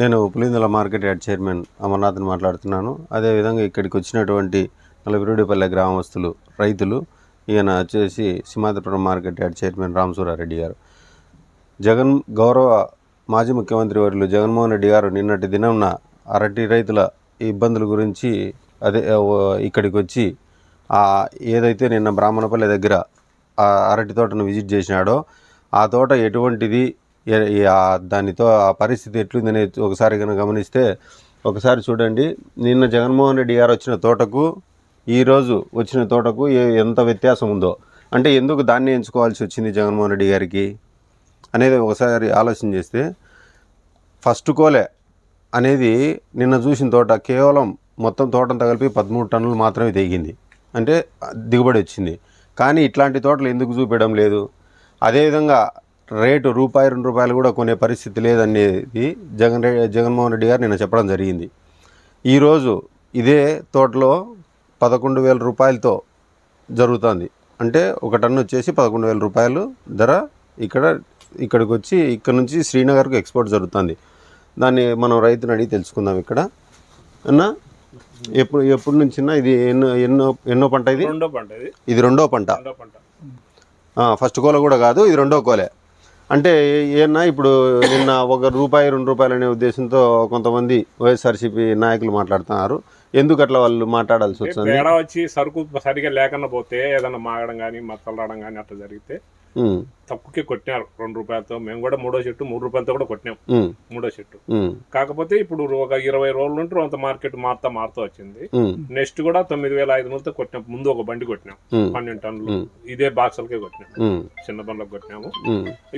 నేను Pulindala market yard chairman అమర్నాథ్ని మాట్లాడుతున్నాను. అదేవిధంగా ఇక్కడికి వచ్చినటువంటి నలపిరెడ్డిపల్లె గ్రామస్తులు రైతులు, ఈయన వచ్చేసి సింహాద్రిపురం మార్కెట్ యార్డ్ చైర్మన్ రామసూరారెడ్డి గారు. గౌరవ మాజీ ముఖ్యమంత్రి వర్యులు జగన్మోహన్ రెడ్డి గారు నిన్నటి దినంన అరటి రైతుల ఇబ్బందుల గురించి ఇక్కడికి వచ్చి ఏదైతే నిన్న బ్రాహ్మణపల్లె దగ్గర ఆ అరటి తోటను విజిట్ చేసినాడో ఆ తోట ఎటువంటిది, దానితో ఆ పరిస్థితి ఎట్లుందని ఒకసారి కనుక గమనిస్తే ఒకసారి చూడండి. నిన్న జగన్మోహన్ రెడ్డి గారు వచ్చిన తోటకు ఈరోజు వచ్చిన తోటకు ఎంత వ్యత్యాసం ఉందో, అంటే ఎందుకు దాన్ని ఎంచుకోవాల్సి వచ్చింది జగన్మోహన్ రెడ్డి గారికి అనేది ఒకసారి ఆలోచన చేస్తే, ఫస్ట్ కోలే అనేది నిన్న చూసిన తోట కేవలం మొత్తం తోటంతా కలిపి 13 టన్నులు మాత్రమే తెగింది, అంటే దిగుబడి వచ్చింది. కానీ ఇట్లాంటి తోటలు ఎందుకు చూపించడం లేదు? అదేవిధంగా రేటు రూపాయి 2 రూపాయలు కూడా కొనే పరిస్థితి లేదనేది జగన్మోహన్ రెడ్డి గారు నిన్న చెప్పడం జరిగింది. ఈరోజు ఇదే తోటలో 11,000 రూపాయలతో జరుగుతుంది. అంటే ఒక టన్ను వచ్చేసి 11,000 రూపాయలు ధర ఇక్కడికి వచ్చి ఇక్కడ నుంచి శ్రీనగర్కు ఎక్స్పోర్ట్ జరుగుతుంది. దాన్ని మనం రైతుని అడిగి తెలుసుకుందాం. ఇక్కడ అన్న ఎప్పుడు నుంచినా ఇది ఎన్నో పంట? ఇది రెండో పంట. ఫస్ట్ కోల కూడా కాదు, ఇది రెండో కోలే. అంటే ఏమన్నా ఇప్పుడు నిన్న రూపాయి 2 రూపాయలు అనే ఉద్దేశంతో కొంతమంది వైఎస్ఆర్సీపీ నాయకులు మాట్లాడుతున్నారు. ఎందుకు అట్లా వాళ్ళు మాట్లాడాల్సి వచ్చింది? తేడా వచ్చి సరుకు సరిగా లేకుండా పోతే ఏదన్నా మాగడం కానీ మత్తలు రావడం కానీ అట్లా జరిగితే తక్కువకి కొట్టినారు 2 రూపాయలతో. మేము కూడా 3వ చెట్టు 3 రూపాయలతో కూడా కొట్టినాం 3వ చెట్టు. కాకపోతే ఇప్పుడు ఒక 20 రోజుల నుండి అంత మార్కెట్ మారుతూ వచ్చింది. నెక్స్ట్ కూడా 9,500తో కొట్టినాం. ముందు ఒక బండి కొట్టినాం 12 టన్నులు, ఇదే బాక్సులకే కొట్టినాం, చిన్న బండ్లకు కొట్టినాము.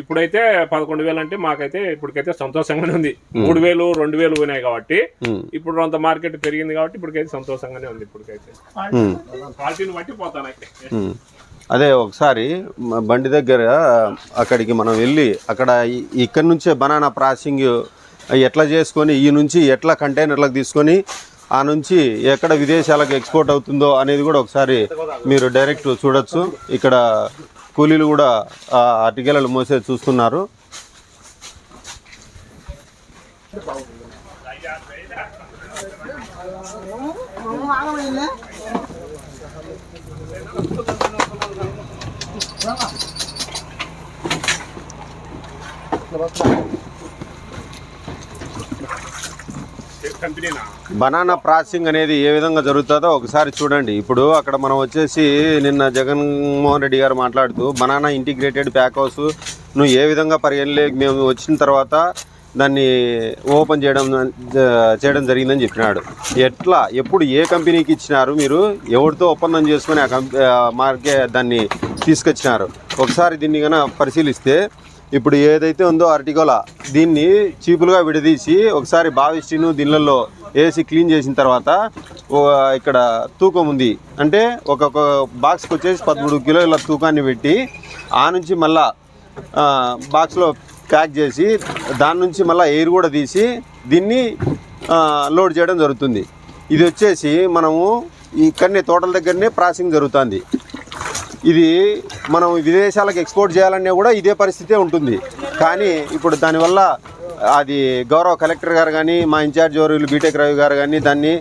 ఇప్పుడైతే 11,000 అంటే మాకైతే ఇప్పటికైతే సంతోషంగానే ఉంది. 3,000 2,000 పోయినాయి కాబట్టి ఇప్పుడు అంత మార్కెట్ పెరిగింది కాబట్టి ఇప్పటికైతే సంతోషంగానే ఉంది. ఇప్పటికైతే క్వాలిటీని బట్టి పోతానైతే. అదే ఒకసారి బండి దగ్గర అక్కడికి మనం వెళ్ళి ఇక్కడ నుంచే బనానా ప్రాసెసింగ్ ఎట్లా చేసుకొని ఈ నుంచి ఎట్లా కంటైనర్లకు తీసుకొని ఆ నుంచి ఎక్కడ విదేశాలకు ఎక్స్పోర్ట్ అవుతుందో అనేది కూడా ఒకసారి మీరు డైరెక్ట్ చూడొచ్చు. ఇక్కడ కూలీలు కూడా అరటిగెలలు మోసే చూస్తున్నారు. బనానా ప్రాసెసింగ్ అనేది ఏ విధంగా జరుగుతుందో ఒకసారి చూడండి. ఇప్పుడు అక్కడ మనం వచ్చేసి నిన్న జగన్మోహన్ రెడ్డి గారు మాట్లాడుతూ బనానా ఇంటిగ్రేటెడ్ ప్యాక్ హౌస్ నువ్వు ఏ విధంగా పరిగణలోకి మేము వచ్చిన తర్వాత దాన్ని ఓపెన్ చేయడం జరిగిందని చెప్పినాడు. ఎప్పుడు ఏ కంపెనీకి ఇచ్చినారు, మీరు ఎవరితో ఒప్పందం చేసుకొని దాన్ని తీసుకొచ్చినారు? ఒకసారి దీన్ని కనుక పరిశీలిస్తే ఇప్పుడు ఏదైతే ఉందో అరటిగోల దీన్ని చీపులుగా విడదీసి ఒకసారి బావిస్టిను దీనిలలో వేసి క్లీన్ చేసిన తర్వాత ఇక్కడ తూకం ఉంది, అంటే ఒక్కొక్క బాక్స్కి వచ్చేసి 13 కిలోల తూకాన్ని పెట్టి ఆ నుంచి మళ్ళా బాక్స్లో ప్యాక్ చేసి దాని నుంచి మళ్ళీ ఎయిర్ కూడా తీసి దీన్ని లోడ్ చేయడం జరుగుతుంది. ఇది వచ్చేసి మనము ఇక్కడనే తోటల దగ్గరనే ప్రాసెసింగ్ జరుగుతుంది. ఇది మనం విదేశాలకు ఎక్స్పోర్ట్ చేయాలన్నా కూడా ఇదే పరిస్థితే ఉంటుంది. కానీ ఇప్పుడు దానివల్ల అది గౌరవ కలెక్టర్ గారు కానీ మా ఇన్ఛార్జ్ వర్యులు బీటెక్ రవి గారు కానీ దాన్ని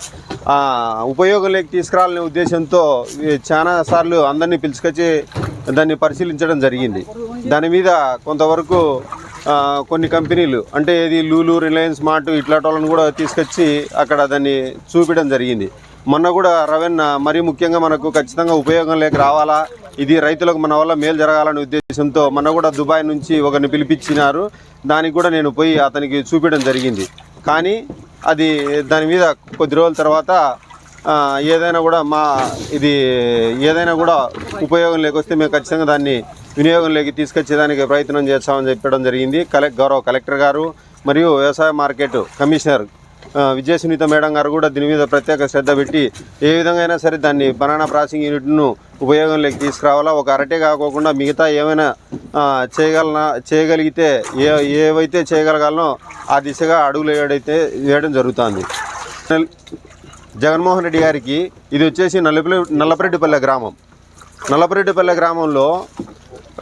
ఉపయోగంలోకి తీసుకురావాలనే ఉద్దేశంతో చాలా సార్లు అందరినీ పిలుచుకొచ్చి దాన్ని పరిశీలించడం జరిగింది. దాని మీద కొంతవరకు కొన్ని కంపెనీలు అంటే ఇది లూలు, రిలయన్స్ మార్ట్ ఇట్లాంటి వాళ్ళని కూడా తీసుకొచ్చి అక్కడ దాన్ని చూపించడం జరిగింది. మొన్న కూడా రవెన్న మరీ ముఖ్యంగా మనకు ఖచ్చితంగా ఉపయోగం లేక రావాలా, ఇది రైతులకు మన వల్ల మేలు జరగాలనే ఉద్దేశంతో మొన్న కూడా దుబాయ్ నుంచి ఒకరిని పిలిపించినారు. దానికి కూడా నేను పోయి అతనికి చూపించడం జరిగింది. కానీ అది దాని మీద కొద్ది రోజుల తర్వాత ఏదైనా కూడా ఉపయోగం లేకొస్తే మేము ఖచ్చితంగా దాన్ని వినియోగంలోకి తీసుకొచ్చేదానికి ప్రయత్నం చేస్తామని చెప్పడం జరిగింది. గౌరవ కలెక్టర్ గారు మరియు వ్యవసాయ మార్కెట్ కమిషనర్ విజయ సునీత మేడం గారు కూడా దీని మీద ప్రత్యేక శ్రద్ధ పెట్టి ఏ విధంగా అయినా సరే దాన్ని బనానా ప్రాసెసింగ్ యూనిట్ను ఉపయోగంలోకి తీసుకురావాలా. ఒక అరటే కాకోకుండా మిగతా ఏమైనా చేయగలిగితే ఏవైతే చేయగలగాలనో ఆ దిశగా అడుగులు వేయడం జరుగుతుంది. జగన్మోహన్ రెడ్డి గారికి ఇది వచ్చేసి నల్లపరెడ్డిపల్లె గ్రామం. నల్లపరెడ్డిపల్లె గ్రామంలో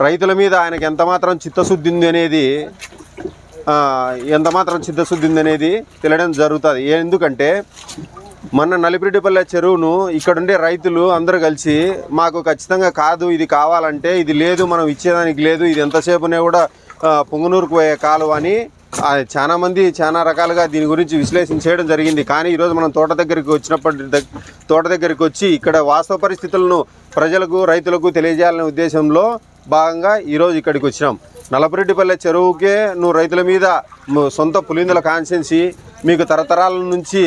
రైతుల మీద ఆయనకి ఎంతమాత్రం చిత్తశుద్ధి ఉంది అనేది ఎంత మాత్రం చిత్తశుద్ధి ఉందనేది తెలియడం జరుగుతుంది. ఎందుకంటే మన నలిపిరెడ్డిపల్లె చెరువును ఇక్కడుండే రైతులు అందరూ కలిసి మాకు ఖచ్చితంగా కాదు, ఇది కావాలంటే ఇది లేదు, మనం ఇచ్చేదానికి లేదు, ఇది ఎంతసేపునే కూడా పొంగనూరుకు పోయే కాలువ అని చాలామంది చాలా రకాలుగా దీని గురించి విశ్లేషణ చేయడం జరిగింది. కానీ ఈరోజు మనం తోట దగ్గరికి వచ్చి ఇక్కడ వాస్తవ పరిస్థితులను ప్రజలకు రైతులకు తెలియజేయాలనే ఉద్దేశంలో భాగంగా ఈరోజు ఇక్కడికి వచ్చినాం. నలపరెడ్డిపల్లె చెరువుకే నువ్వు రైతుల మీద సొంత పులిందల కాన్స్టిట్యున్సీ, మీకు తరతరాల నుంచి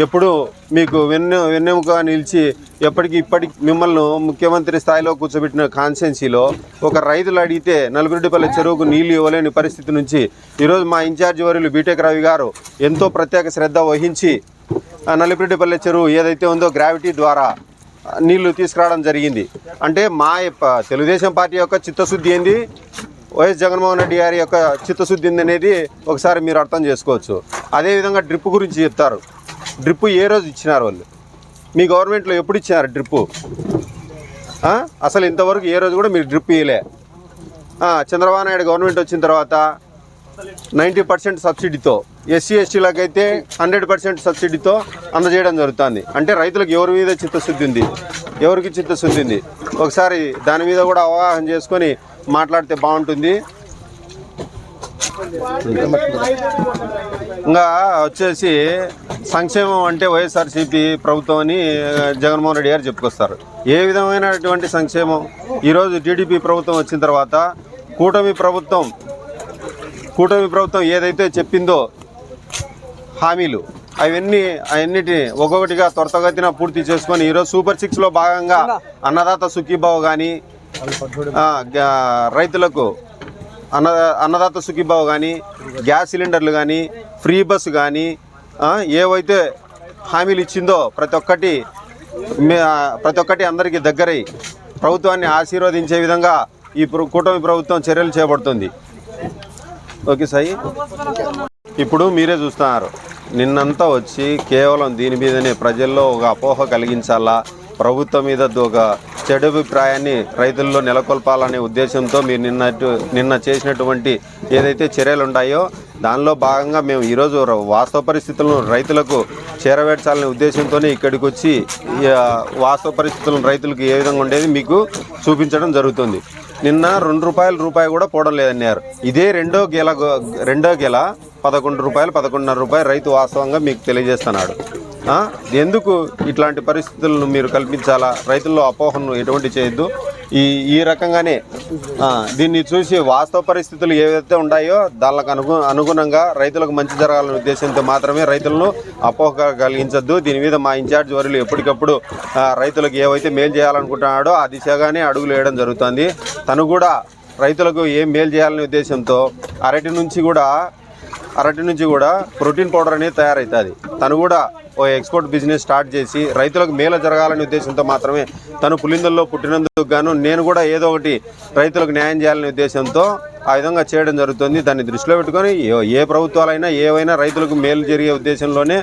ఎప్పుడు మీకు వెన్నెముక నిలిచి ఇప్పటికి మిమ్మల్ని ముఖ్యమంత్రి స్థాయిలో కూర్చోబెట్టిన కాన్స్టిట్యున్సీలో ఒక రైతులు అడిగితే నలపరెడ్డిపల్లె చెరువుకు నీళ్లు ఇవ్వలేని పరిస్థితి నుంచి ఈరోజు మా ఇన్ఛార్జి వర్యులు బీటెక్ రవి గారు ఎంతో ప్రత్యేక శ్రద్ధ వహించి నలపరెడ్డిపల్లె చెరువు ఏదైతే ఉందో గ్రావిటీ ద్వారా నీళ్లు తీసుకురావడం జరిగింది. అంటే మా తెలుగుదేశం పార్టీ యొక్క చిత్తశుద్ధి ఏంది, వైఎస్ జగన్మోహన్ రెడ్డి గారి యొక్క చిత్తశుద్ధి అనేది ఒకసారి మీరు అర్థం చేసుకోవచ్చు. అదేవిధంగా డ్రిప్ గురించి చెప్తారు. డ్రిప్ ఏ రోజు ఇచ్చినారు వాళ్ళు? మీ గవర్నమెంట్లో ఎప్పుడు ఇచ్చినారు డ్రిప్పు? అసలు ఇంతవరకు ఏ రోజు కూడా మీరు డ్రిప్ ఇవ్వలే. చంద్రబాబు నాయుడు గవర్నమెంట్ వచ్చిన తర్వాత 90% సబ్సిడీతో, ఎస్సీ ఎస్టీలకు అయితే 100% సబ్సిడీతో అందజేయడం జరుగుతుంది. అంటే రైతులకు ఎవరి మీద చిత్తశుద్ధి ఉంది, ఎవరికి చిత్తశుద్ధి ఉంది, ఒకసారి దాని మీద కూడా అవగాహన చేసుకొని మాట్లాడితే బాగుంటుంది. ఇంకా వచ్చేసి సంక్షేమం అంటే వైఎస్ఆర్సీపీ ప్రభుత్వం అని జగన్మోహన్ రెడ్డి గారు చెప్పుకొస్తారు. ఏ విధమైనటువంటి సంక్షేమం? ఈరోజు టీడీపీ ప్రభుత్వం వచ్చిన తర్వాత కూటమి ప్రభుత్వం ఏదైతే చెప్పిందో హామీలు అవన్నిటిని ఒక్కొక్కటిగా త్వరితగతిన పూర్తి చేసుకొని ఈరోజు సూపర్ 6లో భాగంగా అన్నదాత సుఖీభావ కానీ, రైతులకు అన్నదాత సుఖీభావ కానీ, గ్యాస్ సిలిండర్లు కానీ, ఫ్రీ బస్సు కానీ, ఏవైతే హామీలు ఇచ్చిందో ప్రతి ఒక్కటి అందరికీ దగ్గరై ప్రభుత్వాన్ని ఆశీర్వదించే విధంగా ఈ కూటమి ప్రభుత్వం చర్యలు చేపడుతుంది. ఓకే సాయి, ఇప్పుడు మీరే చూస్తున్నారు. నిన్నంతా వచ్చి కేవలం దీని మీదనే ప్రజల్లో ఒక అపోహ కలిగించాలా, ప్రభుత్వం మీద ఒక చెడు అభిప్రాయాన్ని రైతుల్లో నెలకొల్పాలనే ఉద్దేశంతో మీరు నిన్న చేసినటువంటి ఏదైతే చర్యలు ఉన్నాయో దానిలో భాగంగా మేము ఈరోజు వాస్తవ పరిస్థితులను రైతులకు చేరవేర్చాలనే ఉద్దేశంతోనే ఇక్కడికి వచ్చి వాస్తవ పరిస్థితులను రైతులకు ఏ విధంగా ఉండేది మీకు చూపించడం జరుగుతుంది. నిన్న రూపాయి కూడా పోవడం లేదన్నారు. ఇదే రెండో గెల 11 రూపాయలు 11.5 రూపాయలు రైతు వాస్తవంగా మీకు తెలియజేస్తున్నాడు. ఎందుకు ఇట్లాంటి పరిస్థితులను మీరు కల్పించాలా? రైతుల్లో అపోహను ఎటువంటి చేయొద్దు. ఈ రకంగానే దీన్ని చూసి వాస్తవ పరిస్థితులు ఏవైతే ఉన్నాయో దానికి అనుగుణంగా రైతులకు మంచి జరగాలనే ఉద్దేశంతో మాత్రమే రైతులను అపోహ కలిగించద్దు. దీని మీద మా ఇన్ఛార్జ్ వర్యులు ఎప్పటికప్పుడు రైతులకు ఏవైతే మేలు చేయాలనుకుంటున్నాడో ఆ దిశగానే అడుగులు వేయడం జరుగుతుంది. తను కూడా రైతులకు ఏం మేలు చేయాలనే ఉద్దేశంతో అరటి నుంచి కూడా ప్రోటీన్ పౌడర్ అనేది తయారవుతుంది. తను కూడా ఓ ఎక్స్పోర్ట్ బిజినెస్ స్టార్ట్ చేసి రైతులకు మేలు జరగాలనే ఉద్దేశంతో మాత్రమే తను పులిందల్లో పుట్టినందుకు గాను నేను కూడా ఏదో ఒకటి రైతులకు న్యాయం చేయాలనే ఉద్దేశంతో ఆ విధంగా చేయడం జరుగుతుంది. దాన్ని దృష్టిలో పెట్టుకొని ఏ ప్రభుత్వాలైనా ఏవైనా రైతులకు మేలు జరిగే ఉద్దేశంలోనే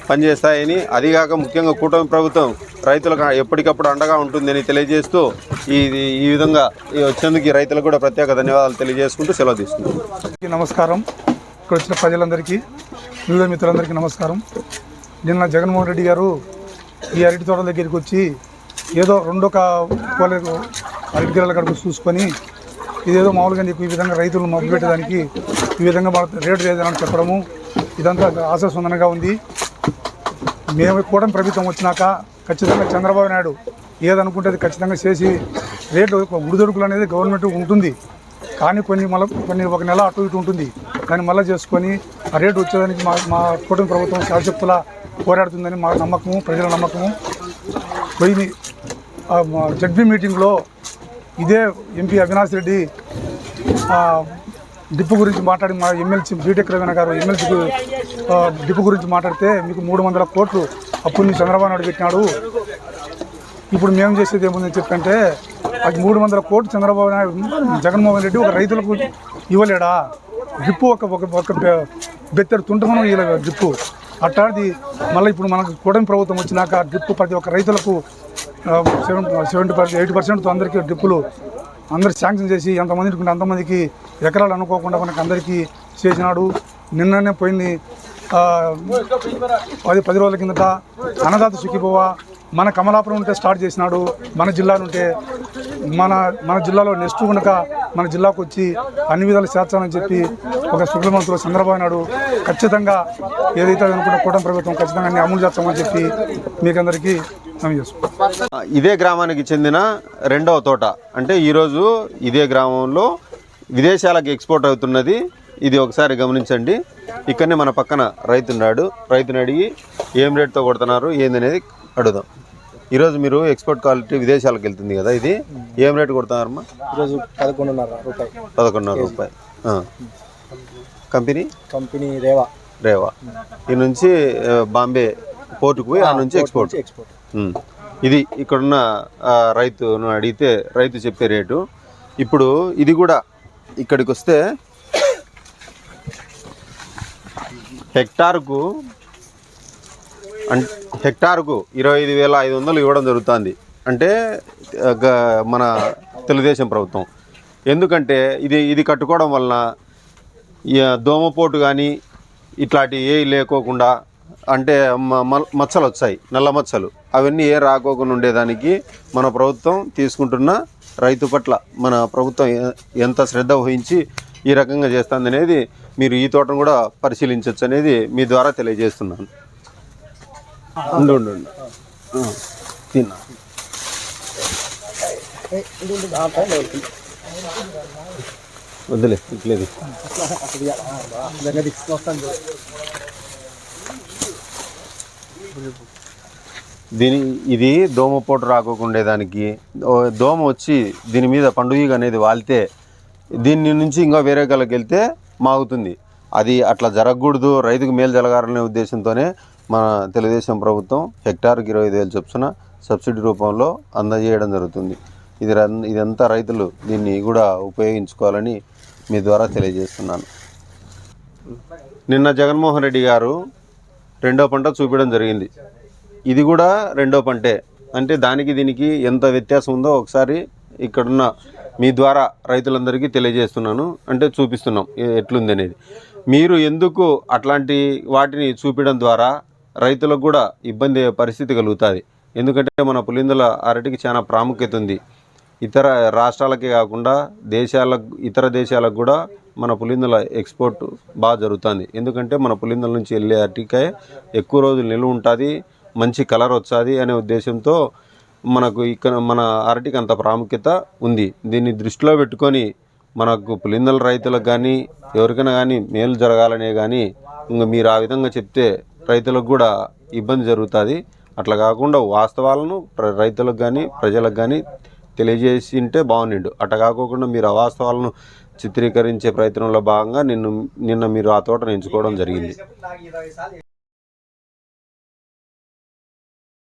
పనిచేస్తాయని, అదిగాక ముఖ్యంగా కూటమి ప్రభుత్వం రైతులకు ఎప్పటికప్పుడు అండగా ఉంటుందని తెలియజేస్తూ ఈ విధంగా వచ్చేందుకు రైతులకు కూడా ప్రత్యేక ధన్యవాదాలు తెలియజేసుకుంటూ సెలవు తీసుకుంటాం. నమస్కారం. ఇక్కడ వచ్చిన ప్రజలందరికీ, మీడియా మిత్రులందరికీ నమస్కారం. నిన్న జగన్మోహన్ రెడ్డి గారు ఈ అరటి తోటల దగ్గరికి వచ్చి ఏదో రెండో అరటి గిరాల కడుపు చూసుకొని ఇదేదో మామూలుగా నీకు ఈ విధంగా రైతులను మభ్యపెట్టడానికి ఈ విధంగా రేటు లేదని చెప్పడము ఇదంతా ఆశాస్పందనగా ఉంది. మేము కూడా ప్రభుత్వం వచ్చినాక ఖచ్చితంగా చంద్రబాబు నాయుడు ఏదనుకుంటే అది ఖచ్చితంగా చేసి రేటు ఉడిదొడుకులు అనేది గవర్నమెంట్ ఉంటుంది. కానీ కొన్ని ఒక నెల అటు ఇటు ఉంటుంది. దాన్ని మళ్ళీ చేసుకొని ఆ రేటు వచ్చేదానికి మా కూటమి ప్రభుత్వం శాశక్తులా పోరాడుతుందని మా నమ్మకము, ప్రజల నమ్మకము. పోయి జడ్పీ మీటింగ్లో ఇదే ఎంపీ అవినాష్ రెడ్డి డిప్పు గురించి మాట్లాడి మా ఎమ్మెల్సీ బీటెక్ రవీణ గారు ఎమ్మెల్సీకి డిప్పు గురించి మాట్లాడితే మీకు 300 కోట్లు అప్పుని చంద్రబాబు నాయుడు పెట్టినాడు, ఇప్పుడు మేము చేసేది ఏముందని చెప్పంటే అది 300 కోట్లు చంద్రబాబు నాయుడు జగన్మోహన్ రెడ్డి ఒక రైతులకు ఇవ్వలేడా? డ్రిప్పు ఒక బెత్తడి తుంటమనం ఇవ్వలేదు డ్రిప్పు. అట్లాంటిది మళ్ళీ ఇప్పుడు మనకు కూటమి ప్రభుత్వం వచ్చినాక డ్రిప్పు ప్రతి ఒక్క రైతులకు 70-80% అందరికీ డ్రిప్పులు అందరు శాంక్షన్ చేసి ఎంతమందికి అంతమందికి ఎకరాలు అనుకోకుండా మనకు అందరికీ చేసినాడు. నిన్ననే పోయింది 10 రోజుల కిందట అన్నదాత సుఖీభవ మన కమలాపురం ఉంటే స్టార్ట్ చేసినాడు. మన జిల్లా నుంటే మన జిల్లాలో నెక్స్ట్ కనుక మన జిల్లాకు వచ్చి అన్ని విధాలు చేర్చాలని చెప్పి ఒక ముఖ్యమంత్రి చంద్రబాబు నాయుడు ఖచ్చితంగా ఏదైతే అనుకున్న కూటమి ప్రభుత్వం ఖచ్చితంగా అన్ని అమలు చేస్తామని చెప్పి మీకందరికీ హామీ చేస్తున్నాం. ఇదే గ్రామానికి చెందిన రెండవ తోట. అంటే ఈరోజు ఇదే గ్రామంలో విదేశాలకు ఎక్స్పోర్ట్ అవుతున్నది. ఇది ఒకసారి గమనించండి. ఇక్కడనే మన పక్కన రైతున్నాడు. రైతుని అడిగి ఏం రేట్తో కొడుతున్నారు ఏందనేది అడుగుదాం. ఈరోజు మీరు ఎక్స్పోర్ట్ క్వాలిటీ విదేశాలకు వెళ్తుంది కదా, ఇది ఏం రేటు కొడుతున్నారమ్మా? ఈరోజు 11.5 రూపాయలు. కంపెనీ రేవా ఈ నుంచి బాంబే పోర్టుకు పోయి ఆ నుంచి ఎక్స్పోర్ట్. ఇది ఇక్కడున్న రైతును అడిగితే రైతు చెప్పే రేటు. ఇప్పుడు ఇది కూడా ఇక్కడికి వస్తే హెక్టార్కు 25,500 ఇవ్వడం జరుగుతుంది. అంటే మన తెలుగుదేశం ప్రభుత్వం. ఎందుకంటే ఇది కట్టుకోవడం వలన దోమపోటు కానీ ఇట్లాంటి ఏ లేకోకుండా, అంటే మచ్చలు వచ్చాయి, నల్ల మచ్చలు, అవన్నీ ఏ రాకోకుండా ఉండేదానికి మన ప్రభుత్వం తీసుకుంటున్న రైతు పట్ల మన ప్రభుత్వం ఎంత శ్రద్ధ వహించి ఈ రకంగా చేస్తుంది అనేది మీరు ఈ తోటను కూడా పరిశీలించవచ్చు అనేది మీ ద్వారా తెలియజేస్తున్నాను. ఉండు తిన్నా వద్దులే ఇట్లేదు. ఇది దోమపోటు రాకోకుండేదానికి, దోమ వచ్చి దీని మీద పండుగ అనేది వాలితే దీని నుంచి ఇంకా వేరే గలకి వెళ్తే మాగుతుంది. అది అట్లా జరగకూడదు, రైతుకు మేలు జరగాలనే ఉద్దేశంతోనే మన తెలుగుదేశం ప్రభుత్వం హెక్టార్కి 25,000 చొప్పున సబ్సిడీ రూపంలో అందజేయడం జరుగుతుంది. ఇదంతా రైతులు దీన్ని కూడా ఉపయోగించుకోవాలని మీ ద్వారా తెలియజేస్తున్నాను. నిన్న జగన్మోహన్ రెడ్డి గారు రెండో పంట చూపించడం జరిగింది. ఇది కూడా రెండో పంటే. అంటే దానికి దీనికి ఎంత వ్యత్యాసం ఉందో ఒకసారి ఇక్కడున్న మీ ద్వారా రైతులందరికీ తెలియజేస్తున్నాను. అంటే చూపిస్తున్నాం ఎట్లుంది అనేది. మీరు ఎందుకు అట్లాంటి వాటిని చూపించడం ద్వారా రైతులకు కూడా ఇబ్బంది అయ్యే పరిస్థితి కలుగుతుంది. ఎందుకంటే మన పులిందల అరటికి చాలా ప్రాముఖ్యత ఉంది. ఇతర రాష్ట్రాలకే కాకుండా ఇతర దేశాలకు కూడా మన పులిందల ఎక్స్పోర్ట్ బాగా జరుగుతుంది. ఎందుకంటే మన పులిందల నుంచి వెళ్ళే అరటికాయ ఎక్కువ రోజులు నిలువ ఉంటుంది, మంచి కలర్ వచ్చాది అనే ఉద్దేశంతో మనకు ఇక్కడ మన అరటికి అంత ప్రాముఖ్యత ఉంది. దీన్ని దృష్టిలో పెట్టుకొని మనకు పులిందల రైతులకు కానీ ఎవరికైనా కానీ మేలు జరగాలనే కానీ ఇంకా మీరు ఆ విధంగా చెప్తే రైతులకు కూడా ఇబ్బంది జరుగుతుంది. అట్లా కాకుండా వాస్తవాలను రైతులకు కానీ ప్రజలకు కానీ తెలియజేసి ఉంటే బాగుండు. అట్లా కాకుండా మీరు అవాస్తవాలను చిత్రీకరించే ప్రయత్నంలో భాగంగా నిన్న మీరు ఆ తోటను ఎంచుకోవడం జరిగింది.